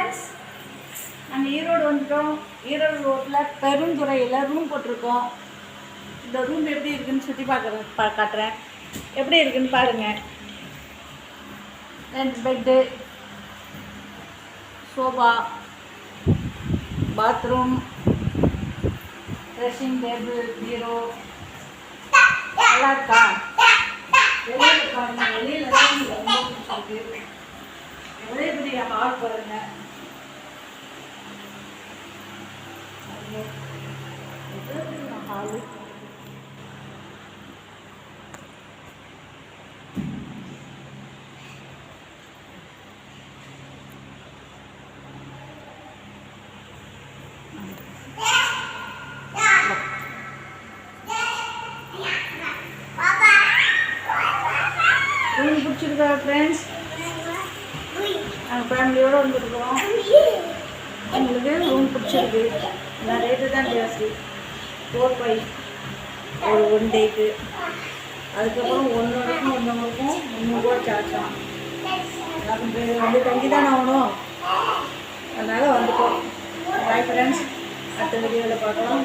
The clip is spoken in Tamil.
ஃப்ரெண்ட்ஸ், நாங்கள் ஈரோடு வந்துட்டோம். ஈரோடு ரோட்டில் பெருந்துறையில் ரூம் போட்டிருக்கோம். இந்த ரூம் எப்படி இருக்குதுன்னு சுற்றி காட்டுறேன். எப்படி இருக்குதுன்னு பாருங்கள். 2 bed, sofa, bathroom, dressing table, bureau நல்லா இருக்கா? வெளியில் பாருங்க, வெளியில் தான் ரொம்ப பிடிச்சிருக்கு. எவ்வளோ பெரிய ஹால் பாருங்க. ஹாலு ரூம் பிடிச்சிருக்கா ஃப்ரெண்ட்ஸ்? நாங்கள் ஃபேமிலியோடு வந்துருக்குறோம். எங்களுக்கு ரூம் பிடிச்சிருக்கு. நான் ரேட்டு தான் ஜாஸ்தி. 4,500 ஒரு 1 டேக்கு. அதுக்கப்புறம் ஒன்றவங்களுக்கும் 300 சார்ஜ் தான். வந்து தங்கி தானே ஆகணும், அதனால் வந்துட்டோம். பாய் ஃப்ரெண்ட்ஸ், அடுத்த வீடியோவில் பார்க்கலாம்.